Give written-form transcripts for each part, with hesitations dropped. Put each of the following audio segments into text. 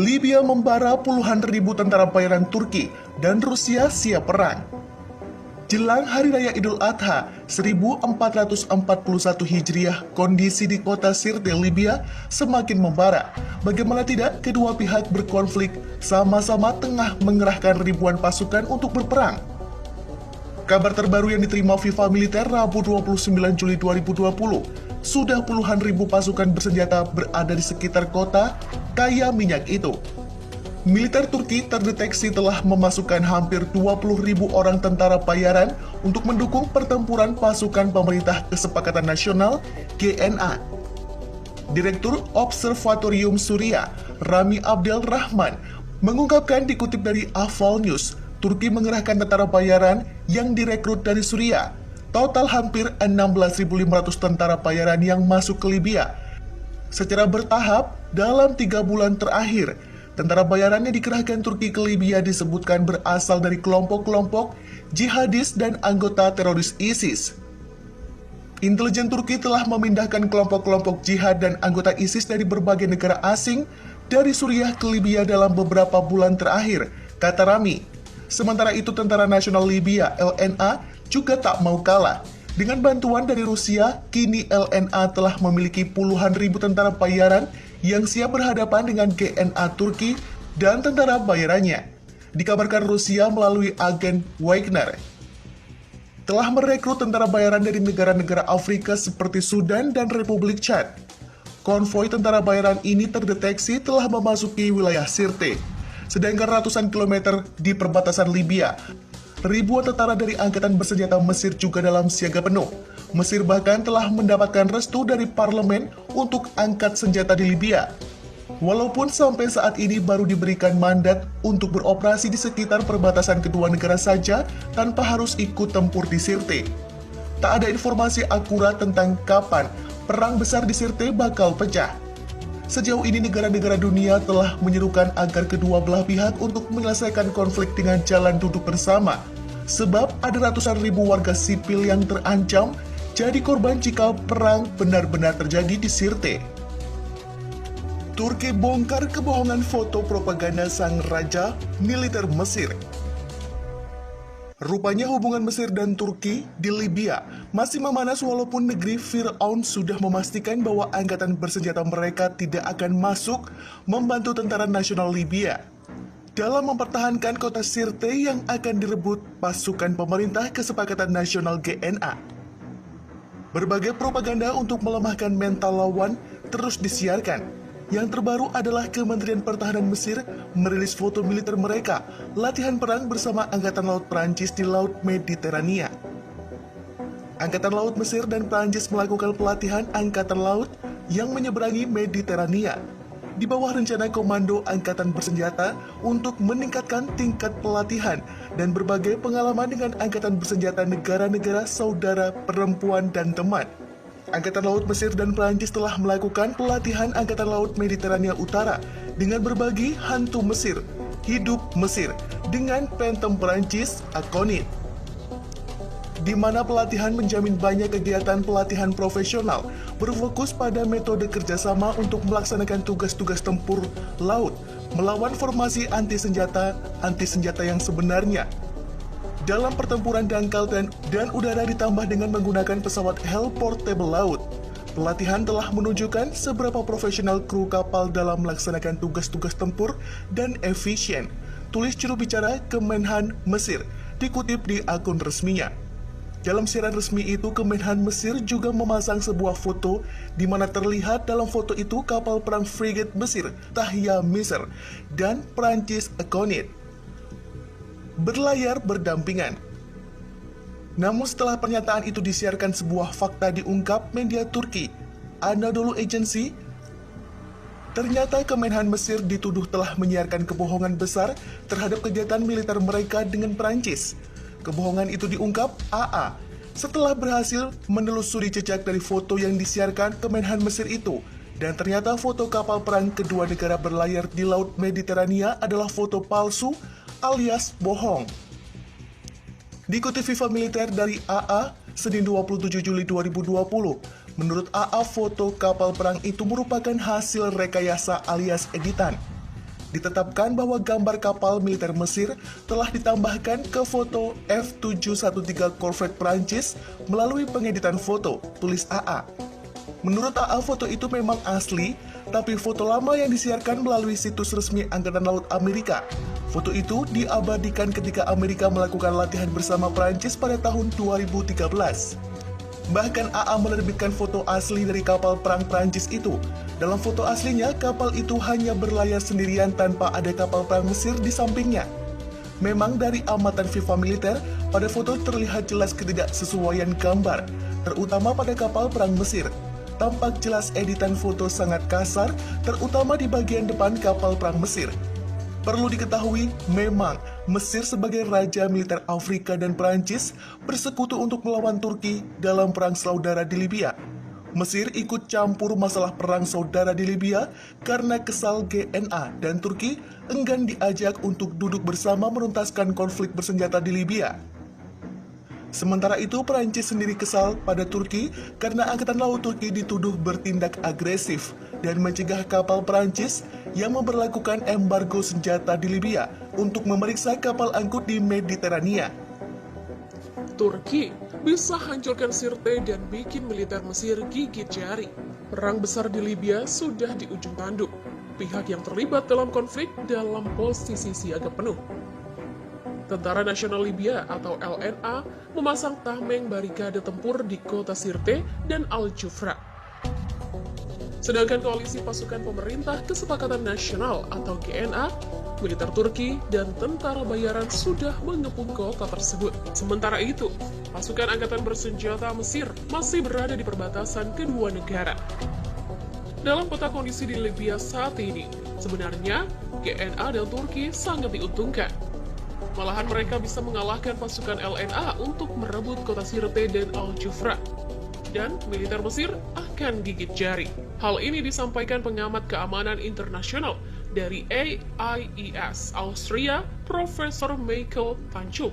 Libya membara puluhan ribu tentara bayaran Turki dan Rusia siap perang. Jelang Hari Raya Idul Adha 1441 Hijriah, kondisi di kota Sirte, Libya semakin membara. Bagaimana tidak, kedua pihak berkonflik sama-sama tengah mengerahkan ribuan pasukan untuk berperang. Kabar terbaru yang diterima FIFA Militer Rabu 29 Juli 2020, sudah puluhan ribu pasukan bersenjata berada di sekitar kota kaya minyak itu. Militer Turki terdeteksi telah memasukkan hampir 20.000 orang tentara bayaran untuk mendukung pertempuran pasukan pemerintah Kesepakatan Nasional (GNA). Direktur Observatorium Suria, Rami Abdel Rahman, mengungkapkan dikutip dari Aval News, Turki mengerahkan tentara bayaran yang direkrut dari Suria. Total hampir 16.500 tentara bayaran yang masuk ke Libya. Secara bertahap, dalam 3 bulan terakhir, tentara bayaran yang dikerahkan Turki ke Libya disebutkan berasal dari kelompok-kelompok jihadis dan anggota teroris ISIS. Intelijen Turki telah memindahkan kelompok-kelompok jihad dan anggota ISIS dari berbagai negara asing dari Suriah ke Libya dalam beberapa bulan terakhir, kata Rami. Sementara itu, Tentara Nasional Libya (LNA) juga tak mau kalah. Dengan bantuan dari Rusia, kini LNA telah memiliki puluhan ribu tentara bayaran yang siap berhadapan dengan GNA Turki dan tentara bayarannya. Dikabarkan Rusia melalui agen Wagner telah merekrut tentara bayaran dari negara-negara Afrika seperti Sudan dan Republik Chad. Konvoi tentara bayaran ini terdeteksi telah memasuki wilayah Sirte, sedangkan ratusan kilometer di perbatasan Libya. Ribuan tentara dari Angkatan Bersenjata Mesir juga dalam siaga penuh. Mesir bahkan telah mendapatkan restu dari parlemen untuk angkat senjata di Libya. Walaupun sampai saat ini baru diberikan mandat untuk beroperasi di sekitar perbatasan kedua negara saja tanpa harus ikut tempur di Sirte. Tak ada informasi akurat tentang kapan perang besar di Sirte bakal pecah. Sejauh ini negara-negara dunia telah menyerukan agar kedua belah pihak untuk menyelesaikan konflik dengan jalan duduk bersama, sebab ada ratusan ribu warga sipil yang terancam jadi korban jika perang benar-benar terjadi di Sirte. Turki bongkar kebohongan foto propaganda sang raja militer Mesir. Rupanya hubungan Mesir dan Turki di Libya masih memanas walaupun negeri Fir'aun sudah memastikan bahwa angkatan bersenjata mereka tidak akan masuk membantu tentara nasional Libya dalam mempertahankan kota Sirte yang akan direbut pasukan pemerintah Kesepakatan Nasional GNA. Berbagai propaganda untuk melemahkan mental lawan terus disiarkan. Yang terbaru adalah Kementerian Pertahanan Mesir merilis foto militer mereka latihan perang bersama Angkatan Laut Prancis di Laut Mediterania. Angkatan Laut Mesir dan Prancis melakukan pelatihan Angkatan Laut yang menyeberangi Mediterania di bawah rencana Komando Angkatan Bersenjata untuk meningkatkan tingkat pelatihan dan berbagai pengalaman dengan Angkatan Bersenjata negara-negara saudara, perempuan, dan teman. Angkatan Laut Mesir dan Prancis telah melakukan pelatihan Angkatan Laut Mediterania Utara dengan berbagi hantu Mesir, hidup Mesir, dengan Phantom Prancis, Akonit, di mana pelatihan menjamin banyak kegiatan pelatihan profesional berfokus pada metode kerjasama untuk melaksanakan tugas-tugas tempur laut melawan formasi anti-senjata yang sebenarnya. Dalam pertempuran dangkal dan udara ditambah dengan menggunakan pesawat Hell Portable Laut, pelatihan telah menunjukkan seberapa profesional kru kapal dalam melaksanakan tugas-tugas tempur dan efisien, tulis juru bicara Kemenhan Mesir, dikutip di akun resminya. Dalam siaran resmi itu, Kemenhan Mesir juga memasang sebuah foto di mana terlihat dalam foto itu kapal perang frigate Mesir, Tahya Misr, dan Prancis Akonit berlayar berdampingan. Namun setelah pernyataan itu disiarkan, sebuah fakta diungkap media Turki, Anadolu Agency. Ternyata Kemenhan Mesir dituduh telah menyiarkan kebohongan besar terhadap kegiatan militer mereka dengan Prancis. Kebohongan itu diungkap AA setelah berhasil menelusuri jejak dari foto yang disiarkan Kemenhan Mesir itu. Dan ternyata foto kapal perang kedua negara berlayar di Laut Mediterania adalah foto palsu alias bohong. Dikutip FIFA Militer dari AA, Senin 27 Juli 2020, menurut AA foto kapal perang itu merupakan hasil rekayasa alias editan. ditetapkan bahwa gambar kapal militer Mesir telah ditambahkan ke foto F713 Corvette Prancis melalui pengeditan foto, tulis AA. Menurut AA, foto itu memang asli, tapi foto lama yang disiarkan melalui situs resmi Angkatan Laut Amerika. Foto itu diabadikan ketika Amerika melakukan latihan bersama Prancis pada tahun 2013. Bahkan AA menerbitkan foto asli dari kapal perang Prancis itu. Dalam foto aslinya, kapal itu hanya berlayar sendirian tanpa ada kapal perang Mesir di sampingnya. Memang dari amatan FIFA militer, pada foto terlihat jelas ketidaksesuaian gambar, terutama pada kapal perang Mesir. Tampak jelas editan foto sangat kasar, terutama di bagian depan kapal perang Mesir. Perlu diketahui, memang Mesir sebagai raja militer Afrika dan Prancis bersekutu untuk melawan Turki dalam perang saudara di Libya. Mesir ikut campur masalah perang saudara di Libya karena kesal GNA dan Turki enggan diajak untuk duduk bersama menuntaskan konflik bersenjata di Libya. Sementara itu, Prancis sendiri kesal pada Turki karena Angkatan Laut Turki dituduh bertindak agresif dan mencegah kapal Prancis yang memberlakukan embargo senjata di Libya untuk memeriksa kapal angkut di Mediterania. Turki bisa hancurkan Sirte dan bikin militer Mesir gigit jari. Perang besar di Libya sudah di ujung tanduk. Pihak yang terlibat dalam konflik dalam posisi siaga penuh. Tentara Nasional Libya atau LNA memasang tameng barikade tempur di kota Sirte dan Al-Jufra. Sedangkan koalisi pasukan pemerintah Kesepakatan Nasional atau GNA, militer Turki, dan tentara bayaran sudah mengepung kota tersebut. Sementara itu, pasukan angkatan bersenjata Mesir masih berada di perbatasan kedua negara. Dalam peta kondisi di Libya saat ini, sebenarnya GNA dan Turki sangat diuntungkan. Malahan mereka bisa mengalahkan pasukan LNA untuk merebut kota Sirte dan Al-Jufra. Dan militer Mesir akan gigit jari. Hal ini disampaikan pengamat keamanan internasional dari AIES Austria, Profesor Michael Panchuk.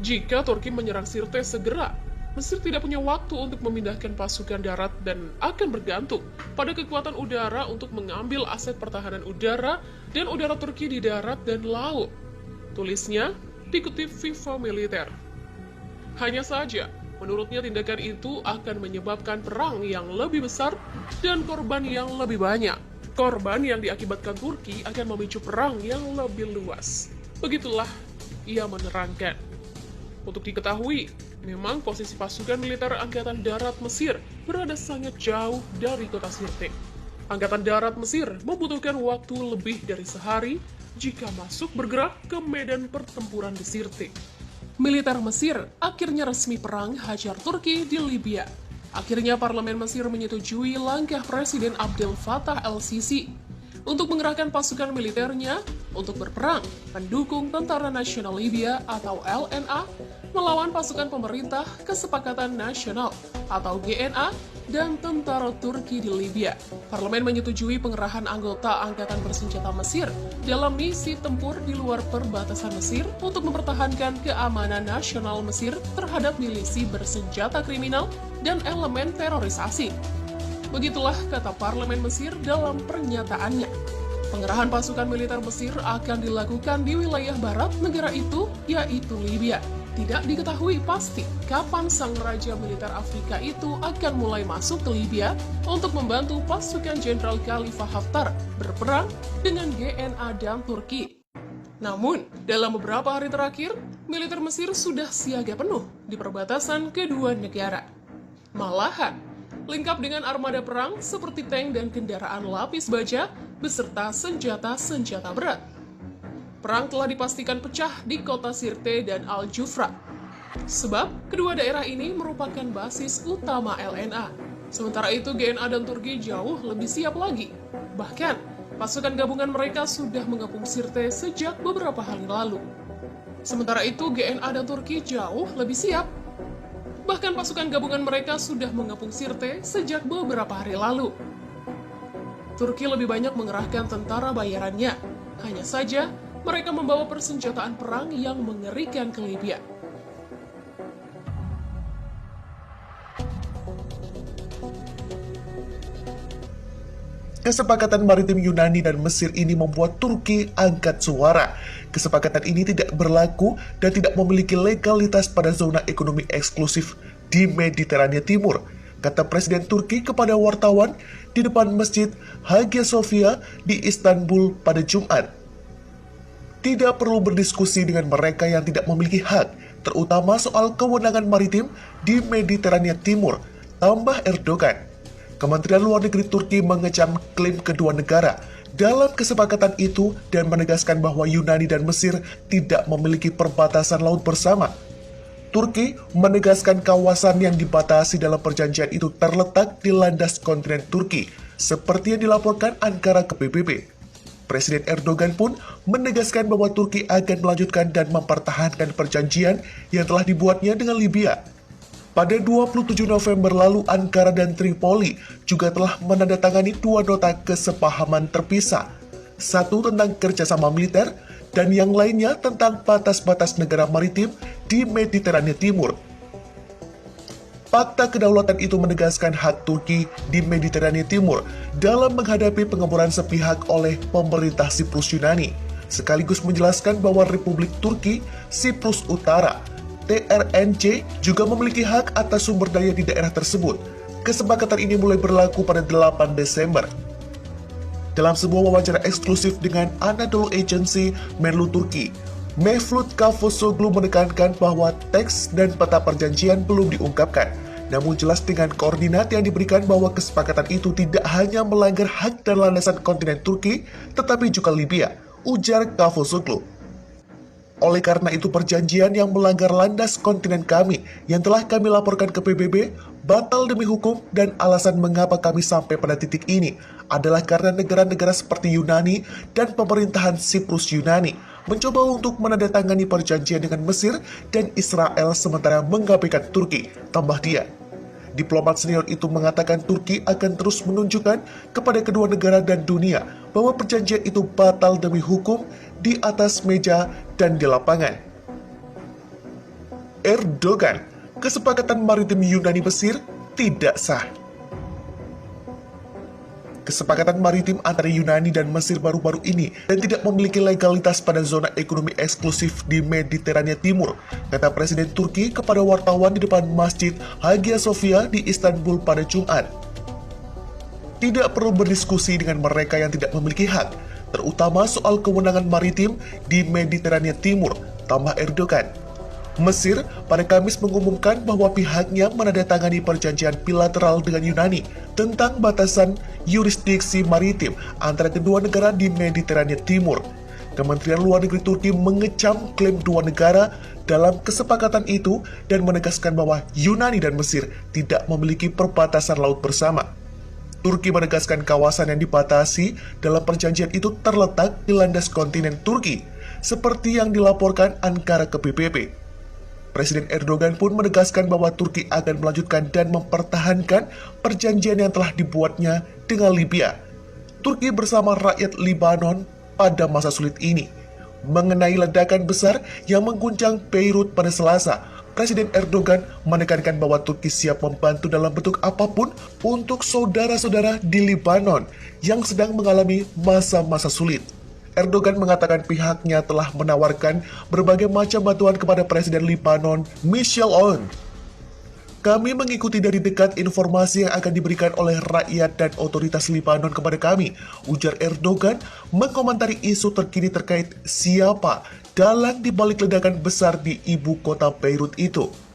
Jika Turki menyerang Sirte segera, Mesir tidak punya waktu untuk memindahkan pasukan darat dan akan bergantung pada kekuatan udara untuk mengambil aset pertahanan udara dan udara Turki di darat dan laut. Tulisnya dikutip FIFA Militer. Hanya saja, menurutnya tindakan itu akan menyebabkan perang yang lebih besar dan korban yang lebih banyak. Korban yang diakibatkan Turki akan memicu perang yang lebih luas. Begitulah ia menerangkan. Untuk diketahui, memang posisi pasukan militer Angkatan Darat Mesir berada sangat jauh dari kota Sirte. Angkatan Darat Mesir membutuhkan waktu lebih dari sehari jika masuk bergerak ke medan pertempuran di Sirte. Militer Mesir akhirnya resmi perang hajar Turki di Libya. Akhirnya parlemen Mesir menyetujui langkah Presiden Abdel Fattah el-Sisi untuk mengerahkan pasukan militernya untuk berperang mendukung Tentara Nasional Libya atau LNA melawan pasukan pemerintah Kesepakatan Nasional atau GNA dan tentara Turki di Libya. Parlemen menyetujui pengerahan anggota Angkatan Bersenjata Mesir dalam misi tempur di luar perbatasan Mesir untuk mempertahankan keamanan nasional Mesir terhadap milisi bersenjata kriminal dan elemen teroris asing. Begitulah kata Parlemen Mesir dalam pernyataannya. Pengerahan pasukan militer Mesir akan dilakukan di wilayah barat negara itu, yaitu Libya. Tidak diketahui pasti kapan sang raja militer Afrika itu akan mulai masuk ke Libya untuk membantu pasukan Jenderal Khalifa Haftar berperang dengan GNA dan Turki. Namun, dalam beberapa hari terakhir, militer Mesir sudah siaga penuh di perbatasan kedua negara. Malahan, lengkap dengan armada perang seperti tank dan kendaraan lapis baja beserta senjata-senjata berat. Perang telah dipastikan pecah di kota Sirte dan Al-Jufra. Sebab kedua daerah ini merupakan basis utama LNA. Sementara itu GNA dan Turki jauh lebih siap lagi. Bahkan, pasukan gabungan mereka sudah mengepung Sirte sejak beberapa hari lalu. Sementara itu GNA dan Turki jauh lebih siap. Bahkan pasukan gabungan mereka sudah mengepung Sirte sejak beberapa hari lalu. Turki lebih banyak mengerahkan tentara bayarannya. Hanya saja, mereka membawa persenjataan perang yang mengerikan ke Libya. Kesepakatan maritim Yunani dan Mesir ini membuat Turki angkat suara. Kesepakatan ini tidak berlaku dan tidak memiliki legalitas pada zona ekonomi eksklusif di Mediterania Timur, kata Presiden Turki kepada wartawan di depan Masjid Hagia Sophia di Istanbul pada Jumat. Tidak perlu berdiskusi dengan mereka yang tidak memiliki hak, terutama soal kewenangan maritim di Mediterania Timur, tambah Erdogan. Kementerian Luar Negeri Turki mengecam klaim kedua negara dalam kesepakatan itu dan menegaskan bahwa Yunani dan Mesir tidak memiliki perbatasan laut bersama. Turki menegaskan kawasan yang dibatasi dalam perjanjian itu terletak di landas kontinen Turki, seperti yang dilaporkan Ankara ke PBB. Presiden Erdogan pun menegaskan bahwa Turki akan melanjutkan dan mempertahankan perjanjian yang telah dibuatnya dengan Libya. Pada 27 November lalu, Ankara dan Tripoli juga telah menandatangani dua nota kesepahaman terpisah. Satu tentang kerjasama militer, dan yang lainnya tentang batas-batas negara maritim di Mediterania Timur. Fakta kedaulatan itu menegaskan hak Turki di Mediterania Timur dalam menghadapi pengeboran sepihak oleh pemerintah Siprus Yunani, sekaligus menjelaskan bahwa Republik Turki Siprus Utara TRNC juga memiliki hak atas sumber daya di daerah tersebut. Kesepakatan ini mulai berlaku pada 8 Desember. Dalam sebuah wawancara eksklusif dengan Anadolu Agency, Menlu Turki, Mevlut Cavusoglu menekankan bahwa teks dan peta perjanjian belum diungkapkan. Namun jelas dengan koordinat yang diberikan bahwa kesepakatan itu tidak hanya melanggar hak dan landasan kontinen Turki, tetapi juga Libya, ujar Cavusoglu. Oleh karena itu perjanjian yang melanggar landas kontinen kami yang telah kami laporkan ke PBB batal demi hukum, dan alasan mengapa kami sampai pada titik ini adalah karena negara-negara seperti Yunani dan pemerintahan Siprus Yunani mencoba untuk menandatangani perjanjian dengan Mesir dan Israel sementara mengabaikan Turki, tambah dia. Diplomat senior itu mengatakan Turki akan terus menunjukkan kepada kedua negara dan dunia bahwa perjanjian itu batal demi hukum di atas meja dan di lapangan. Erdogan, kesepakatan maritim Yunani Mesir tidak sah. Kesepakatan maritim antara Yunani dan Mesir baru-baru ini dan tidak memiliki legalitas pada zona ekonomi eksklusif di Mediterania Timur, kata Presiden Turki kepada wartawan di depan Masjid Hagia Sophia di Istanbul pada Jumat. Tidak perlu berdiskusi dengan mereka yang tidak memiliki hak, terutama soal kewenangan maritim di Mediterania Timur, tambah Erdogan. Mesir pada Kamis mengumumkan bahwa pihaknya menandatangani perjanjian bilateral dengan Yunani tentang batasan yurisdiksi maritim antara kedua negara di Mediterania Timur. Kementerian Luar Negeri Turki mengecam klaim dua negara dalam kesepakatan itu dan menegaskan bahwa Yunani dan Mesir tidak memiliki perbatasan laut bersama. Turki menegaskan kawasan yang dibatasi dalam perjanjian itu terletak di landas kontinen Turki, seperti yang dilaporkan Ankara ke PBB. Presiden Erdogan pun menegaskan bahwa Turki akan melanjutkan dan mempertahankan perjanjian yang telah dibuatnya dengan Libya. Turki bersama rakyat Libanon pada masa sulit ini. Mengenai ledakan besar yang mengguncang Beirut pada Selasa, Presiden Erdogan menekankan bahwa Turki siap membantu dalam bentuk apapun untuk saudara-saudara di Libanon yang sedang mengalami masa-masa sulit. Erdogan mengatakan pihaknya telah menawarkan berbagai macam bantuan kepada Presiden Libanon, Michel Aoun. Kami mengikuti dari dekat informasi yang akan diberikan oleh rakyat dan otoritas Libanon kepada kami, ujar Erdogan mengomentari isu terkini terkait siapa dalang dibalik ledakan besar di ibu kota Beirut itu.